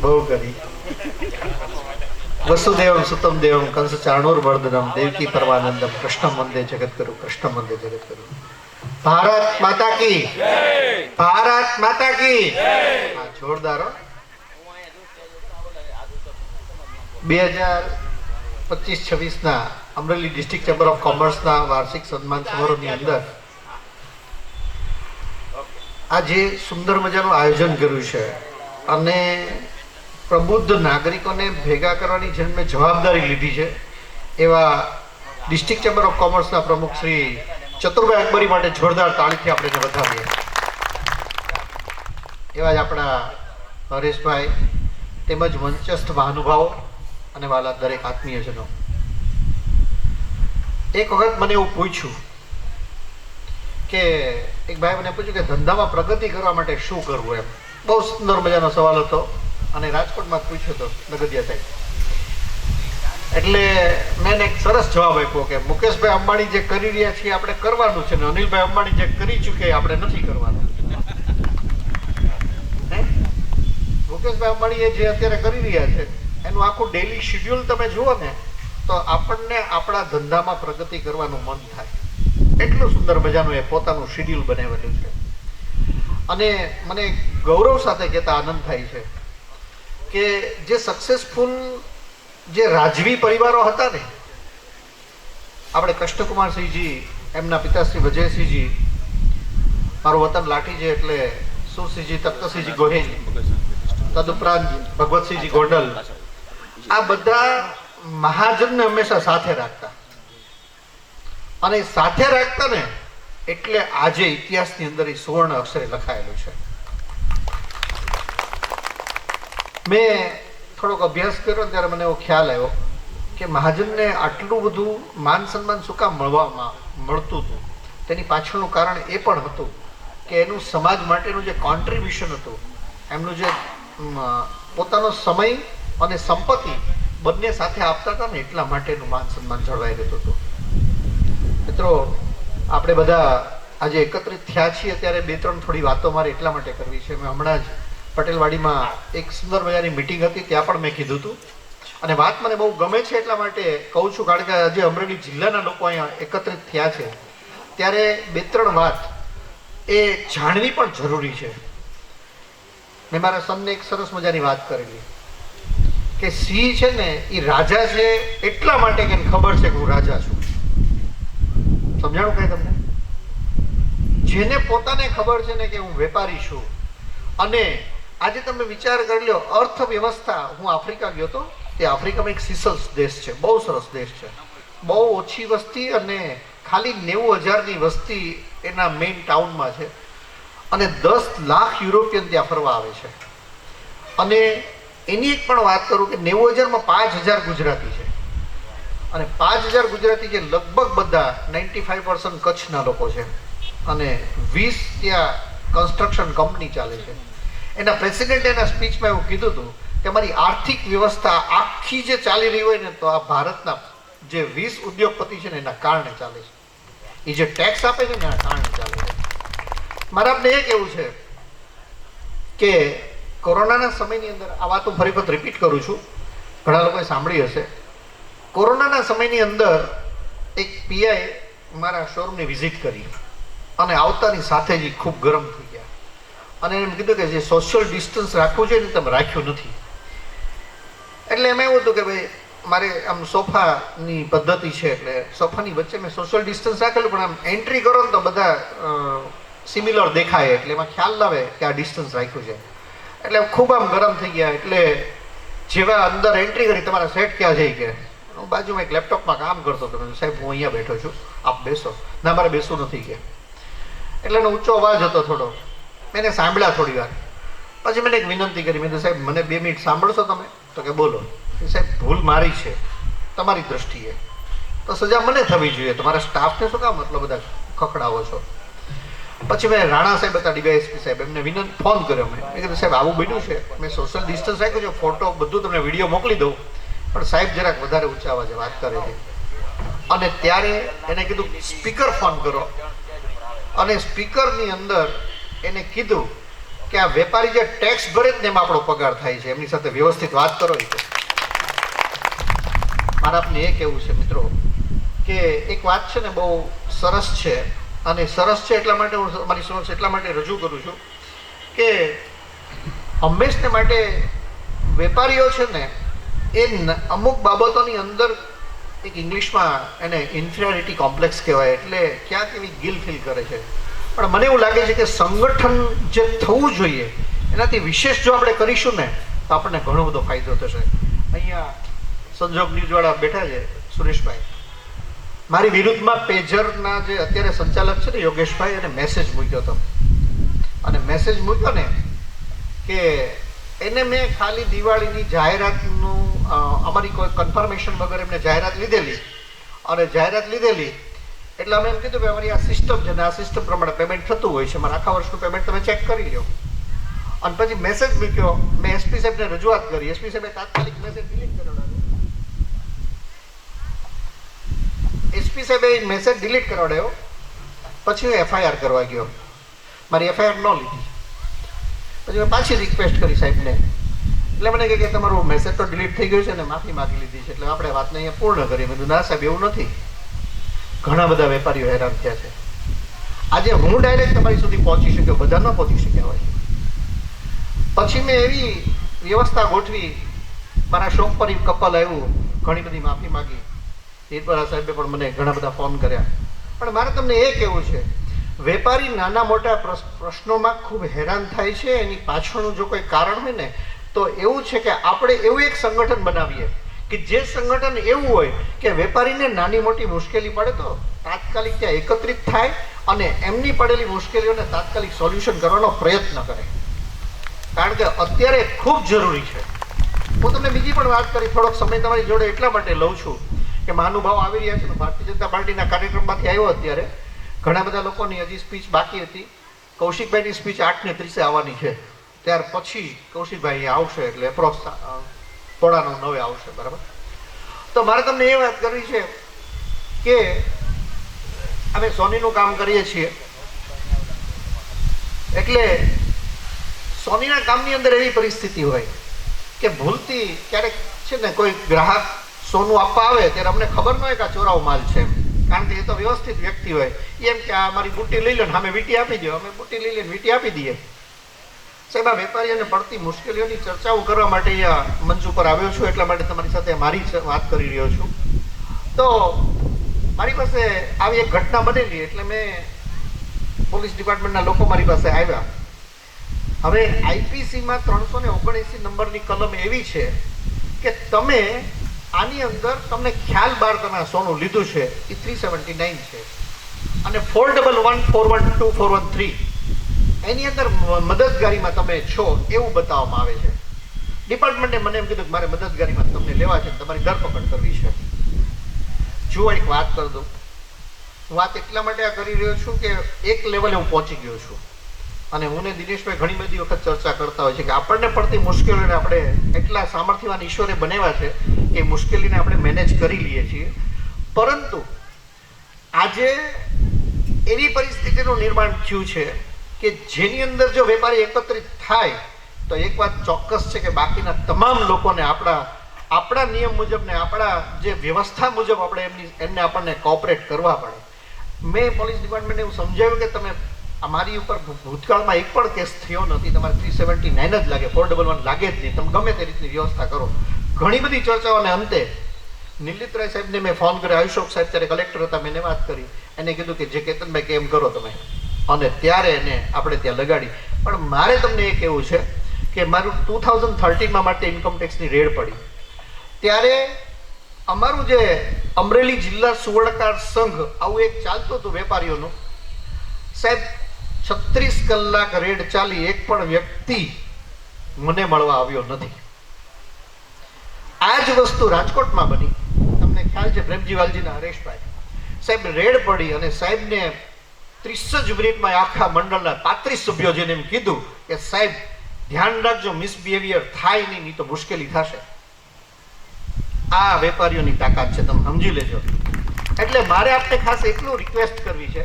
બહુ કરી. વસુદેવમ સુતમ દેવમ કંસ ચાણૂરમર્દનમ દેવકી પરમાનંદમ કૃષ્ણ વંદે જગતગુરુ કૃષ્ણ વંદે જગતગુરુ. ભારત માતા કી ભારત માતા કી જોરદાર. 2025-26 ના અમરેલી ડિસ્ટ્રિક્ટ ચેમ્બર ઓફ કોમર્સના વાર્ષિક સન્માન સમારોહની અંદર આ જે સુંદર મજાનું આયોજન કર્યું છે અને પ્રબુદ્ધ નાગરિકોને ભેગા કરવાની જેને મેં જવાબદારી લીધી છે એવા ડિસ્ટ્રિક્ટ ચેમ્બર ઓફ કોમર્સના પ્રમુખ શ્રી ચતુરભાઈ અકબરી માટે જોરદાર તાળીથી આપણે એને વધાવીએ. એવા જ આપણા હરેશભાઈ તેમજ મંચસ્થ મહાનુભાવો અને વાલા દરેક આત્મીયજનો. એક વખત મને એવું પૂછ્યું કે એક ભાઈ મને પૂછ્યું કે ધંધામાં પ્રગતિ કરવા માટે શું કરવું એમ. બહુ સુંદર મજાનો સવાલ હતો અને રાજકોટમાં પૂછ્યો હતો નગદિયા સાહેબ. એટલે મેં એક સરસ જવાબ આપ્યો કે મુકેશભાઈ અંબાણી જે કરી રહ્યા છીએ આપણે કરવાનું છે ને અનિલભાઈ અંબાણી જે કરી ચૂકે આપણે નથી કરવાનું. મુકેશભાઈ અંબાણી જે અત્યારે કરી રહ્યા છે એનું આખું ડેલી શેડ્યુલ તમે જુઓ ને તો આપણને આપણા ધંધામાં પ્રગતિ કરવાનું મન થાય. એટલું સુંદર મજાનું એ પોતાનું શેડ્યુલ બનાવેલું છે અને મને ગૌરવ સાથે કહેતા આનંદ થાય છે કે જે સક્સેસફુલ જે રાજવી પરિવારો હતા ને, આપણે કૃષ્ણકુમારસિંહજી, એમના પિતાશ્રી વિજયસિંહજી, મારું વતન લાઠી છે એટલે સુરસિંહજી, તખ્તસિંહજી ગોહિલ, તદુપરાંત ભગવતસિંહજી ગોંડલ, આ બધા મહાજનને હંમેશા સાથે રાખતા અને સાથે રાખતા ને એટલે આજે ઇતિહાસની અંદર એ સુવર્ણ અક્ષરે લખાયેલું છે. મેં થોડોક અભ્યાસ કર્યો ત્યારે મને એવો ખ્યાલ આવ્યો કે મહાજનને આટલું બધું માન સન્માન શું કામ મળતું હતું. તેની પાછળનું કારણ એ પણ હતું કે એનું સમાજ માટેનું જે કોન્ટ્રીબ્યુશન હતું, એમનું જે પોતાનો સમય અને સંપત્તિ બંને સાથે આપતા હતા ને એટલા માટેનું માન સન્માન જળવાઈ રહેતું હતું. મિત્રો, આપણે બધા આજે એકત્રિત થયા છીએ ત્યારે બે ત્રણ થોડી વાતો મારે એટલા માટે કરવી છે. મેં હમણાં જ પટેલવાડીમાં એક સુંદર મજાની મિટિંગ હતી, ત્યાં પણ મેં કીધું હતું અને વાત મને બહુ ગમે છે એટલા માટે કહું છું કારણ કે આજે અમરેલી જિલ્લાના લોકો અહીંયા એકત્રિત થયા છે ત્યારે બે ત્રણ વાત એ જાણવી પણ જરૂરી છે. મેં મારા સનને એક સરસ મજાની વાત કરેલી કે સિંહ છે ને એ રાજા છે એટલા માટે કે ખબર છે કે હું રાજા છું. સમજાણું કઈ તમને? જેને પોતાને ખબર છે ને કે હું વેપારી છું. અને આજે તમે વિચાર કરી લો, અર્થવ્યવસ્થા, હું આફ્રિકા ગયો હતો, તે આફ્રિકામાં એક સિસલ્સ દેશ છે, બહુ સરસ દેશ છે, બહુ ઓછી વસ્તી અને ખાલી 90,000ની વસ્તી એના મેઇન ટાઉનમાં છે અને 10 લાખ યુરોપિયન ત્યાં ફરવા આવે છે. અને એની એક પણ વાત કરું કે 90,000માં 5,000 ગુજરાતી છે અને 5,000 ગુજરાતી જે લગભગ બધા 95% કચ્છના લોકો છે અને 20 ત્યાં કન્સ્ટ્રક્શન કંપની ચાલે છે. એના પ્રેસિડેન્ટ એના સ્પીચમાં એવું કીધું હતું કે અમારી આર્થિક વ્યવસ્થા આખી જે ચાલી રહી હોય ને તો આ ભારતના જે 20 ઉદ્યોગપતિ છે ને એના કારણે ચાલે છે. એ જે ટેક્સ આપે છે ને એના કારણે ચાલે છે. મારે આપને એ કહેવું છે કે કોરોનાના સમયની અંદર આ વાત હું ફરી વખત રિપીટ કરું છું, ઘણા લોકોએ સાંભળી હશે. કોરોનાના સમયની અંદર એક પીઆઈ મારા શોરૂમની વિઝિટ કરી અને આવતાની સાથે જ ખૂબ ગરમ થઈ ગયા અને એમ કીધું કે જે સોશિયલ ડિસ્ટન્સ રાખવું જોઈએ ને તમે રાખ્યું નથી. એટલે એમ એવું હતું કે ભાઈ મારે આમ સોફાની પદ્ધતિ છે એટલે સોફાની વચ્ચે મેં સોશિયલ ડિસ્ટન્સ રાખેલું પણ આમ એન્ટ્રી કરો ને તો બધા સિમિલર દેખાય એટલે એમાં ખ્યાલ ના આવે કે આ ડિસ્ટન્સ રાખ્યું છે. એટલે ખૂબ આમ ગરમ થઈ ગયા. એટલે જેવા અંદર એન્ટ્રી કરી, તમારા સેટ ક્યાં જઈ ગયા? હું બાજુમાં એક લેપટોપમાં કામ કરતો હતો. સાહેબ હું અહીંયા બેઠો છું, આપ બેસો. ના, મારે બેસવું નથી ગયા. એટલે એનો ઊંચો અવાજ હતો થોડો. મેં એને સાંભળ્યા થોડી વાર. પછી મેં એક વિનંતી કરી, મેં સાહેબ મને 2 મિનિટ સાંભળશો તમે? તો કે બોલો. સાહેબ ભૂલ મારી છે તમારી દ્રષ્ટિએ, તો સજા મને થવી જોઈએ, તમારા સ્ટાફને શું કામ મતલબ બધા ખખડાવો છો? પછી મેં રાણા સાહેબ હતા, ડીવાયએસપી સાહેબ, એમને ફોન કર્યો. મેં કીધું સાહેબ આવું બન્યું છે, મેં સોશિયલ ડિસ્ટન્સ રાખ્યું છે, ફોટો બધું તમને વિડીયો મોકલી દઉં, પણ સાહેબ જરાક વધારે ઊંચા અવાજે વાત કરે છે. અને ત્યારે એને કીધું સ્પીકર ફોન કરો અને સ્પીકરની અંદર એને કીધું કે આ વેપારી જે ટેક્સ ભરે જ ને એમાં આપણો પગાર થાય છે, એમની સાથે વ્યવસ્થિત વાત કરો. મારે આપને એ કહેવું છે મિત્રો કે એક વાત છે ને બહુ સરસ છે, અને સરસ છે એટલા માટે હું મારી સમક્ષ એટલા માટે રજૂ કરું છું કે હંમેશને માટે વેપારીઓ છે ને એ અમુક બાબતોની અંદર એક ઇંગ્લિશમાં એને ઇન્ફિરિયોરિટી કોમ્પ્લેક્સ કહેવાય, એટલે ક્યાંક એવી ગિલ ફીલ કરે છે. પણ મને એવું લાગે છે કે સંગઠન જે થવું જોઈએ એનાથી વિશેષ જો આપણે કરીશું ને તો આપણને ઘણો બધો ફાયદો થશે. અહીંયા સંજોગ ન્યૂઝવાળા બેઠા છે સુરેશભાઈ, મારી વિરુદ્ધમાં પેજરના જે અત્યારે સંચાલક છે ને યોગેશભાઈ, એને મેસેજ મૂક્યો હતો, અને મેસેજ મૂક્યો ને કે એને મેં ખાલી દિવાળીની જાહેરાતનું અમારી કોઈ કન્ફર્મેશન વગર એમને જાહેરાત લીધેલી, અને જાહેરાત લીધેલી એટલે અમે એમ કીધું કે અમારી આ સિસ્ટમ છે ને આ સિસ્ટમ પ્રમાણે પેમેન્ટ થતું હોય છે, મારા આખા વર્ષનું પેમેન્ટ તમે ચેક કરી લો. અને પછી મેસેજ મૂક્યો, મેં એસપી સાહેબને રજૂઆત કરી, એસપી સાહેબે તાત્કાલિક મેસેજ ડિલીટ કરાવડાવ્યો. એસપી સાહેબે મેસેજ ડિલીટ કરાવડાવ્યો. પછી હું એફઆઈઆર કરવા ગયો, મારી એફઆઈઆર ન લીધી. પછી મેં પાછી રિક્વેસ્ટ કરી સાહેબને, એટલે મને કહે કે તમારો મેસેજ તો ડિલીટ થઈ ગયો છે ને માફી માગી લીધી છે, એટલે આપણે વાતને અહીંયા પૂર્ણ કરીએ. મેં કીધું ના સાહેબ એવું નથી, ઘણા બધા વેપારીઓ હેરાન થયા છે. આજે હું ડાયરેક્ટ તમારી સુધી પહોંચી શક્યો, બધા ન પહોંચી શક્યા હોય. પછી મેં એવી વ્યવસ્થા ગોઠવી, મારા શોપ પર કપલ આવ્યું, ઘણી બધી માફી માગી. હીરપરા સાહેબે પણ મને ઘણા બધા ફોન કર્યા. પણ મારે તમને એ કહેવું છે, વેપારી નાના મોટા પ્રશ્નોમાં ખૂબ હેરાન થાય છે. એની પાછળનું જો કોઈ કારણ હોય ને તો એવું છે કે આપણે એવું એક સંગઠન બનાવીએ કે જે સંગઠન એવું હોય કે વેપારીને નાની મોટી મુશ્કેલી પડે તો તાત્કાલિક ત્યાં એકત્રિત થાય અને એમની પડેલી મુશ્કેલીઓને તાત્કાલિક સોલ્યુશન કરવાનો પ્રયત્ન કરે. કારણ કે અત્યારે ખૂબ જરૂરી છે. હું તમને બીજી પણ વાત કરી, થોડોક સમય તમારી જોડે એટલા માટે લઉં છું કે મહાનુભાવ આવી રહ્યા છે. ભારતીય જનતા પાર્ટીના કાર્યક્રમમાંથી આવ્યો, અત્યારે ઘણા બધા લોકોની હજી સ્પીચ બાકી હતી. કૌશિકભાઈની સ્પીચ 8:30 આવવાની છે, ત્યાર પછી કૌશિકભાઈ આવશે, એટલે એપ્રોક્સ 8:45 આવશે, બરાબર. તો મારે તમને એ વાત કરવી છે કે અમે સોનીનું કામ કરીએ છીએ, એટલે સોનીના કામની અંદર એવી પરિસ્થિતિ હોય કે ભૂલથી ક્યારેક છે ને કોઈ ગ્રાહક સોનું આપવા આવે ત્યારે અમને ખબર ન હોય કે આ ચોરાવો માલ છે, કારણ કે એ તો વ્યવસ્થિત વ્યક્તિ હોય. એમ કે આ મારી બુટ્ટી લઈ લો ને અમે વીંટી આપી દો, અમે બુટ્ટી લઈ લઈને વીંટી આપી દઈએ. સાહેબ, આ વેપારીઓને પડતી મુશ્કેલીઓની ચર્ચાઓ કરવા માટે અહીંયા મંચ ઉપર આવ્યો છું, એટલા માટે તમારી સાથે મારી વાત કરી રહ્યો છું. તો મારી પાસે આવી એક ઘટના બનેલી, એટલે મેં પોલીસ ડિપાર્ટમેન્ટના લોકો મારી પાસે આવ્યા. હવે આઈપીસીમાં 379 નંબરની કલમ એવી છે કે તમે આની અંદર તમને ખ્યાલ બાર તમે સોનું લીધું છે એ 379 છે, અને 411412 એની અંદર મદદગારીમાં તમે છો એવું બતાવવામાં આવે છે. ડિપાર્ટમેન્ટે મને એમ કીધું કે મારે મદદગારીમાં તમને લેવા છે, તમારી ધરપકડ કરવી છે. જુઓ, એક વાત કરી દઉં. વાત એટલા માટે આ કરી રહ્યો છું કે એક લેવલે હું પહોંચી ગયો છું, અને હું ને દિનેશભાઈ ઘણી બધી વખત ચર્ચા કરતા હોય છે કે આપણને પડતી મુશ્કેલીઓને આપણે એટલા સામર્થ્યવાન ઈશ્વરે બનાવ્યા છે કે મુશ્કેલીને આપણે મેનેજ કરી લઈએ છીએ. પરંતુ આજે એવી પરિસ્થિતિનું નિર્માણ થયું છે કે જેની અંદર જો વેપારી એકત્રિત થાય તો એક વાત ચોક્કસ છે કે બાકીના તમામ લોકોને આપણા નિયમ મુજબ ને આપણા જે વ્યવસ્થા મુજબ આપણે એમને આપણને કોઓપરેટ કરવા પડે. મેં પોલીસ ડિપાર્ટમેન્ટને એવું સમજાવ્યું કે તમે અમારી ઉપર ભૂતકાળમાં એક પણ કેસ થયો નથી, તમારે 379 જ લાગે, 411 લાગે જ નહીં, તમે ગમે તે રીતની વ્યવસ્થા કરો. ઘણી બધી ચર્ચાઓને અંતે નિલિત રાય સાહેબને મેં ફોન કર્યો, અશોક સાહેબ ત્યારે કલેક્ટર હતા, મેં વાત કરી, એને કીધું કે જે કેતનભાઈ કે એમ કરો તમે, અને ત્યારે એને આપણે ત્યાં લગાડી. પણ મારે તમને એ કહેવું છે કે મારું 2013માં માટે ઇન્કમટેક્સની રેડ પડી, ત્યારે અમારું જે અમરેલી જિલ્લા સુવર્ણકાર સંઘ આવું એક ચાલતું હતું વેપારીઓનું, સાહેબ 36 કલાક રેડ ચાલી, એક પણ વ્યક્તિ મને મળવા આવ્યો નથી. આ જ વસ્તુ રાજકોટમાં બની, તમને ખ્યાલ છે, પ્રેમજીવાલજીના હરેશભાઈ સાહેબ રેડ પડી, અને સાહેબને 30 જ મિનિટમાં આખા મંડળના 35 સભ્યો જેને એમ કીધું કે સાહેબ ધ્યાન રાખજો, મિસબિહેવિયર થાય નહીં તો મુશ્કેલી થશે. આ વેપારીઓની તાકાત છે, તમે સમજી લેજો. એટલે મારે આપને ખાસ એટલું રિક્વેસ્ટ કરવી છે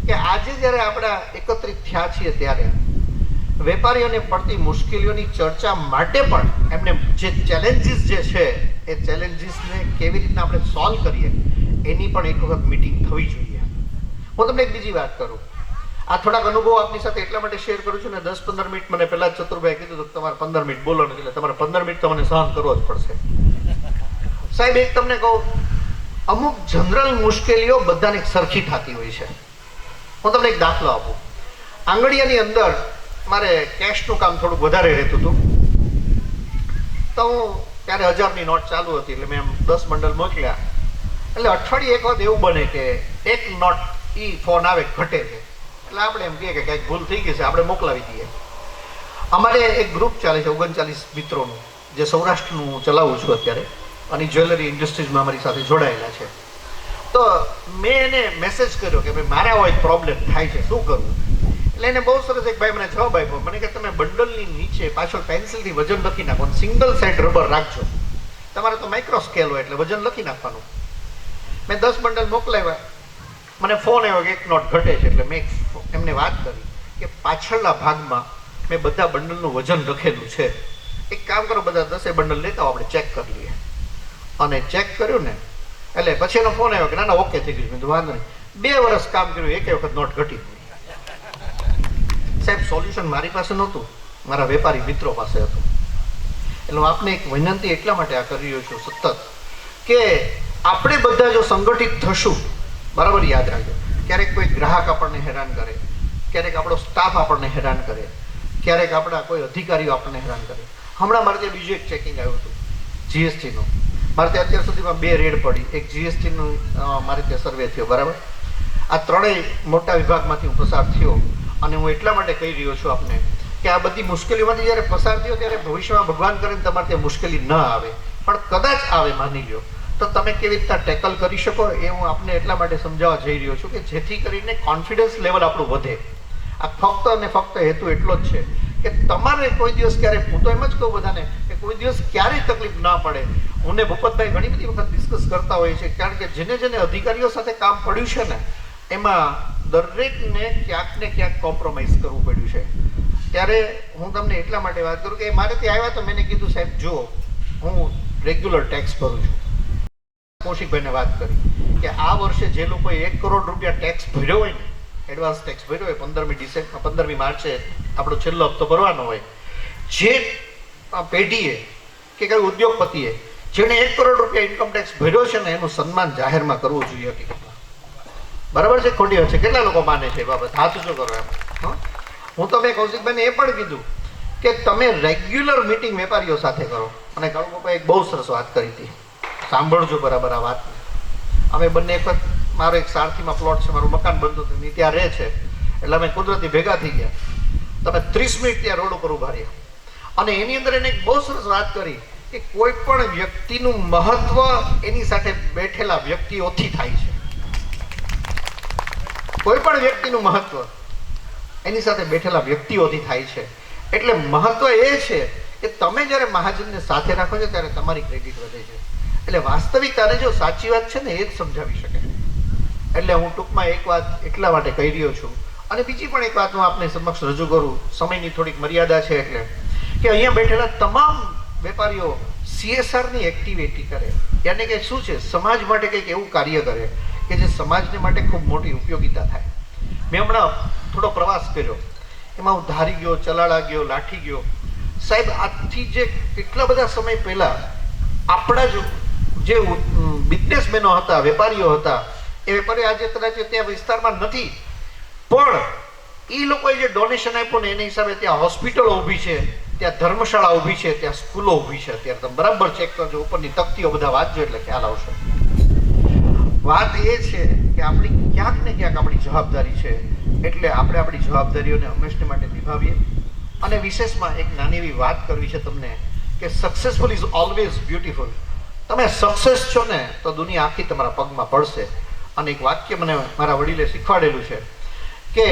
કે આજે જ્યારે આપણા એકત્રિત થયા છીએ ત્યારે વેપારીઓને પડતી મુશ્કેલીઓની ચર્ચા માટે પણ એમને જે ચેલેન્જીસ જે છે એ ચેલેન્જીસને કેવી રીતના આપણે સોલ્વ કરીએ એની પણ એક વખત મીટિંગ થવી જોઈએ. હું તમને એક બીજી વાત કરું. આ થોડાક અનુભવ આપની સાથે એટલા માટે શેર કરું છું ને 10-15 મિનિટ મને પહેલા ચતુરભાઈ કીધું કે તમારે 15 મિનિટ બોલવાનું, એટલે તમારે 15 મિનિટ તો મને સહન કરવો જ પડશે. સાહેબ એક તમને કહું, અમુક જનરલ મુશ્કેલીઓ બધાને સરખી થતી હોય છે. હું તમને એક દાખલો આપું. આંગળીયાની અંદર મારે કેશનું કામ થોડુંક વધારે રહેતું હતું, તો હું ત્યારે 1000ની નોટ ચાલુ હતી, એટલે મેં એમ 10 બંડલ મોકલ્યા. એટલે અઠવાડિયે એક વખત એવું બને કે એક નોટ ફોન આવે ઘટે છે, એટલે આપણે એમ કહીએ કે કંઈક ભૂલ થઈ ગઈ છે, આપણે મોકલાવી દઈએ. અમારે એક ગ્રુપ ચાલે છે 39 મિત્રોનું, જે સૌરાષ્ટ્રનું હું ચલાવું છું અત્યારે, અને જ્વેલરી ઇન્ડસ્ટ્રીઝમાં અમારી સાથે જોડાયેલા છે. તો મેં એને મેસેજ કર્યો કે ભાઈ મારા હોય પ્રોબ્લેમ થાય છે, શું કરવું? એટલે એને બહુ સરસ એક ભાઈ મને જવાબ આપ્યો. મને કે તમે બંડલની નીચે પાછળ પેન્સિલથી વજન લખી નાખો, સિંગલ સાઇડ રબર રાખજો. તમારે તો માઇક્રો સ્કેલ હોય એટલે વજન લખી નાખવાનું. મેં 10 બંડલ મોકલાવ્યા. મને ફોન આવ્યો કે એક નોટ ઘટે છે. એટલે મેં એમને વાત કરી કે પાછળના ભાગમાં મેં બધા બંડલનું વજન લખેલું છે, એક કામ કરો બધા 10 બંડલ લેતા આવો, આપણે ચેક કરી લઈએ. અને ચેક કર્યું ને એટલે પછી એનો ફોન આવ્યો કે ના ના ઓકે થઈ ગયું. મેં તો વાંધો નહીં. 2 વર્ષ કામ કર્યું, એક વખત નોટ ઘટી. સાહેબ સોલ્યુશન મારી પાસે નહોતું, મારા વેપારી મિત્રો પાસે હતું. એટલે હું આપને એક વિનંતી એટલા માટે આ કરી રહ્યો છું સતત, કે આપણે બધા જો સંગઠિત થશું, બરાબર યાદ રાખજો, ક્યારેક કોઈ ગ્રાહક આપણને હેરાન કરે, ક્યારેક આપણો સ્ટાફ આપણને હેરાન કરે, ક્યારેક આપણા કોઈ અધિકારીઓ આપણને હેરાન કરે. હમણાં મારે ત્યાં બીજું એક ચેકિંગ આવ્યું હતું જીએસટીનું. મારે ત્યાં અત્યાર સુધીમાં 2 રેડ પડી. એક જીએસટીનું મારે ત્યાં સર્વે થયો, બરાબર. આ ત્રણેય મોટા વિભાગમાંથી હું પસાર થયો. અને હું એટલા માટે કહી રહ્યો છું આપને કે આ બધી મુશ્કેલીઓમાંથી જ્યારે પસાર થયો ત્યારે ભવિષ્યમાં ભગવાન કરીને તમારે ત્યાં મુશ્કેલી ન આવે, પણ કદાચ આવે માની લ્યો, તો તમે કેવી રીતના ટેકલ કરી શકો એ હું આપને એટલા માટે સમજાવવા જઈ રહ્યો છું કે જેથી કરીને કોન્ફિડન્સ લેવલ આપણું વધે. આ ફક્ત અને ફક્ત હેતુ એટલો જ છે કે તમારે કોઈ દિવસ ક્યારે, હું તો એમ જ કહું બધાને કે કોઈ દિવસ ક્યારેય તકલીફ ના પડે. હું ને ભૂપતભાઈ ઘણી બધી વખત ડિસ્કસ કરતા હોઈએ છીએ, કારણ કે જેને જેને અધિકારીઓ સાથે કામ પડ્યું છે ને એમાં દરેકને ક્યાંક ને ક્યાંક કોમ્પ્રોમાઇઝ કરવું પડ્યું છે. ત્યારે હું તમને એટલા માટે વાત કરું કે મારે ત્યાં આવ્યા તો મેં કીધું સાહેબ જો હું રેગ્યુલર ટેક્સ ભરું છું. કૌશિકભાઈને વાત કરી કે આ વર્ષે જે લોકોએ 1 કરોડ રૂપિયા ટેક્સ ભર્યો હોય ને, એડવાન્સ ટેક્સ ભર્યો હોય, 15મી માર્ચે આપણો છેલ્લો હપ્તો ભરવાનો હોય, જે પેઢીએ કે કઈ ઉદ્યોગપતિએ જેને 1 કરોડ રૂપિયા ઇન્કમ ટેક્સ ભર્યો છે ને એનું સન્માન જાહેરમાં કરવું જોઈએ. હકીકતમાં બરાબર છે ખોટી વાત છે? કેટલા લોકો માને છે એ બાબત? હાથ ઊંચો કરો એમ. હું તો મેં કૌશિકભાઈને એ પણ કીધું કે તમે રેગ્યુલર મીટિંગ વેપારીઓ સાથે કરો. અને કાળુબાપાએ એક બહુ સરસ વાત કરી હતી, સાંભળજો બરાબર આ વાત. અમે બંને એક વખત, મારો એક સારથીમાં પ્લોટ છે, મારું મકાન બનતું હતું, ત્યાં રહે છે, એટલે અમે કુદરતી ભેગા થઈ ગયા. તમે 30 મિનિટ ત્યાં રોડ ઉપર ઉભા રહ્યા. અને એની અંદર એને એક બહુ સરસ વાત કરી કે કોઈ પણ વ્યક્તિનું મહત્વ એની સાથે બેઠેલા વ્યક્તિઓથી થાય છે. કોઈ પણ વ્યક્તિનું મહત્વ એની સાથે બેઠેલા વ્યક્તિઓથી થાય છે. એટલે મહત્વ એ છે કે તમે જ્યારે મહાજનને સાથે રાખો છો ત્યારે તમારી ક્રેડિટ વધે છે. એટલે વાસ્તવિકતાને જો સાચી વાત છે ને એ જ સમજાવી શકે. એટલે હું ટૂંકમાં એક વાત એટલા માટે કહી રહ્યો છું. અને બીજી પણ એક વાત હું આપને સમક્ષ રજૂ કરું, સમયની થોડીક મર્યાદા છે એટલે, કે અહીંયા બેઠેલા તમામ વેપારીઓ CSRની એક્ટિવિટી કરે. યાની કે શું છે, સમાજ માટે કંઈક એવું કાર્ય કરે કે જે સમાજને માટે ખૂબ મોટી ઉપયોગિતા થાય. મેં હમણાં થોડો પ્રવાસ કર્યો, એમાં હું ધારી ગયો, ચલાળા ગયો, લાઠી ગયો. સાહેબ આજથી જે કેટલા બધા સમય પહેલા આપણા જે બિઝનેસમેનો હતા, વેપારીઓ હતા, એ વેપારીઓ આજે કદાચ ત્યાં વિસ્તારમાં નથી, પણ એ લોકોએ જે ડોનેશન આપ્યું ને એના હિસાબે ત્યાં હોસ્પિટલો ઊભી છે, ત્યાં ધર્મશાળા ઊભી છે, ત્યાં સ્કૂલો ઊભી છે. અત્યારે તમે બરાબર ચેક કરજો, ઉપરની તકતીઓ બધા વાંચજો એટલે ખ્યાલ આવશે. વાત એ છે કે આપણી ક્યાંક ને ક્યાંક આપણી જવાબદારી છે, એટલે આપણે આપણી જવાબદારીઓને હંમેશા માટે નિભાવીએ. અને વિશેષમાં એક નાની એવી વાત કરવી છે તમને કે સક્સેસફુલ ઇઝ ઓલવેઝ બ્યુટીફુલ. તમે સક્સેસ છો ને તો દુનિયા આખી તમારા પગમાં પડશે. અને એક વાક્ય મને મારા વડીલે શીખવાડેલું છે કે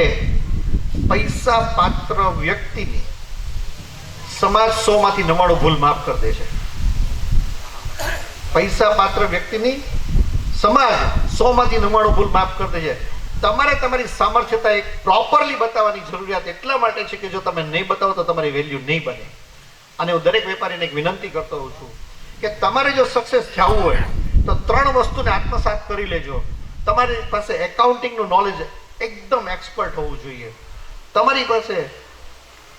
પૈસા પાત્ર વ્યક્તિની સમાજ 100માંથી 99 ભૂલ માફ કરી દે છે. પૈસા પાત્ર વ્યક્તિની સમાજ 100માંથી 99 ભૂલ માફ કરી દે છે. તમારે તમારી સામર્થ્યતા એક પ્રોપરલી બતાવવાની જરૂરિયાત એટલા માટે છે કે જો તમે નહીં બતાવો તો તમારી વેલ્યુ નહીં બને. અને હું દરેક વેપારીને એક વિનંતી કરતો હોઉં છું કે તમારે જો સક્સેસ થવું હોય તો 3 વસ્તુને આત્મસાત કરી લેજો. તમારી પાસે એકાઉન્ટિંગનું નોલેજ એકદમ એક્સપર્ટ હોવું જોઈએ. તમારી પાસે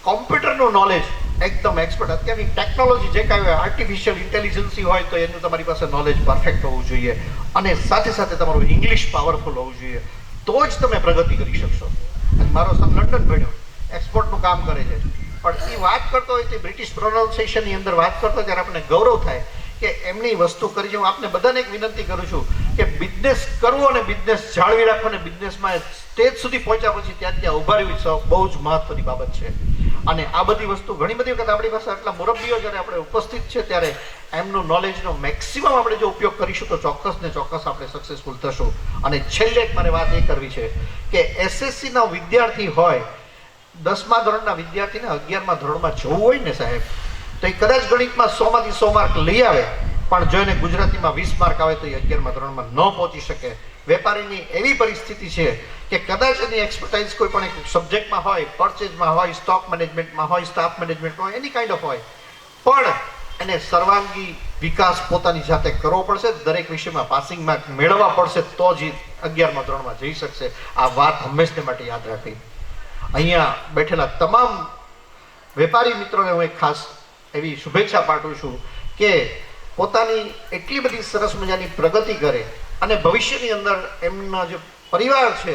કોમ્પ્યુટરનું નોલેજ એકદમ એક્સપર્ટ, અત્યારની ટેકનોલોજી જે કાંઈ હોય, આર્ટિફિશિયલ ઇન્ટેલિજન્સી હોય તો એનું તમારી પાસે નોલેજ પરફેક્ટ હોવું જોઈએ. અને સાથે સાથે તમારું ઇંગ્લિશ પાવરફુલ હોવું જોઈએ. તો જ તમે પ્રગતિ કરી શકશો. અને મારો સન લંડન ભણ્યો, એક્સપોર્ટનું કામ કરે છે, પણ એ વાત કરતો હોય તે બ્રિટિશ પ્રોનાઉન્સિએશનની અંદર વાત કરતો ત્યારે આપણને ગૌરવ થાય કે એમની વસ્તુ કરી છે. હું આપને બધાને એક વિનંતી કરું છું કે બિઝનેસ કરવો અને બિઝનેસ જાળવી રાખવો અને બિઝનેસમાં સ્ટેજ સુધી પહોંચ્યા પછી ત્યાં ઉભા રહેવી બહુ જ મહત્વની બાબત છે. અને આ બધી વસ્તુ ઘણી બધી વખત આપણી પાસે આટલા મુરબ્બીઓ જ્યારે આપણે ઉપસ્થિત છે ત્યારે એમનું નોલેજનો મેક્સિમમ આપણે જો ઉપયોગ કરીશું તો ચોક્કસ ને ચોક્કસ આપણે સક્સેસફુલ થશું. અને છેલ્લે એક મારે વાત એ કરવી છે કે એસએસસીના વિદ્યાર્થી હોય, 10મા ધોરણના વિદ્યાર્થીને 11મા ધોરણમાં જવું હોય ને સાહેબ, તો એ કદાચ ગણિતમાં 100માંથી 100 માર્ક લઈ આવે, પણ જો એને ગુજરાતીમાં 20 માર્ક આવે તો એ 11મા ધોરણમાં ન પહોંચી શકે. વેપારીની એવી પરિસ્થિતિ છે કે કદાચ એની એક્સપર્ટાઇઝ કોઈ પણ એક સબ્જેક્ટમાં હોય, પરચેઝમાં હોય, સ્ટોક મેનેજમેન્ટમાં હોય, સ્ટાફ મેનેજમેન્ટમાં હોય, એની કાઇન્ડ ઓફ હોય, પણ એને સર્વાંગી વિકાસ પોતાની જાતે કરવો પડશે. દરેક વિષયમાં પાસિંગ માર્ક મેળવવા પડશે તો જ 11મા ધોરણમાં જઈ શકશે. આ વાત હંમેશને માટે યાદ રાખવી. અહીંયા બેઠેલા તમામ વેપારી મિત્રોને હું એક ખાસ એવી શુભેચ્છા પાઠવું છું કે પોતાની એટલી બધી સરસ મજાની પ્રગતિ કરે અને ભવિષ્યની અંદર એમના જે પરિવાર છે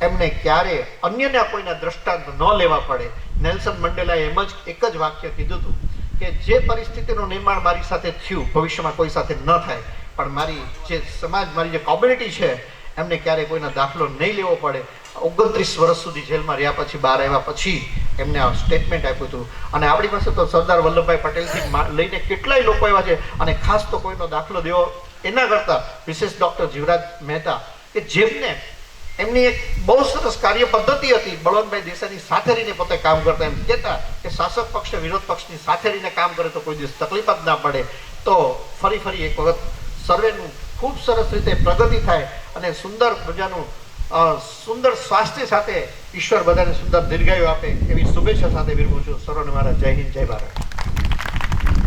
એમને ક્યારે અન્યના કોઈના દ્રષ્ટાંત ન લેવા પડે. નેલ્સન મંડેલાએ એમ જ એક જ વાક્ય કીધું હતું કે જે પરિસ્થિતિનું નિર્માણ મારી સાથે થયું ભવિષ્યમાં કોઈ સાથે ન થાય, પણ મારી જે સમાજ, મારી જે કોમ્યુનિટી છે એમને ક્યારે કોઈનો દાખલો નહીં લેવો પડે. 29 વર્ષ સુધી જેલમાં રહ્યા પછી બહાર આવ્યા પછી એમને આ સ્ટેટમેન્ટ આપ્યું હતું. અને આપણી પાસે તો સરદાર વલ્લભભાઈ પટેલથી લઈને કેટલાય લોકો એવા છે, અને ખાસ તો કોઈનો દાખલો દેવો એના કરતાં વિશેષ ડૉક્ટર જીવરાજ મહેતા કે જેમને એમની એક બહુ સરસ કાર્ય પદ્ધતિ હતી. બળવંતભાઈ દેસાઈની સાથે રહીને પોતે કામ કરતા. એમ કહેતા કે શાસક પક્ષ વિરોધ પક્ષની સાથે રહીને કામ કરે તો કોઈ દિવસ તકલીફ જ ના પડે. તો ફરી એક વખત સર્વેનું ખૂબ સરસ રીતે પ્રગતિ થાય અને સુંદર મજાનું સુંદર સ્વાસ્થ્ય સાથે ઈશ્વર બધાને સુંદર દીર્ઘાયુ આપે એવી શુભેચ્છા સાથે વિરમું છું. સર્વને મારા જય હિન્દ, જય ભારત.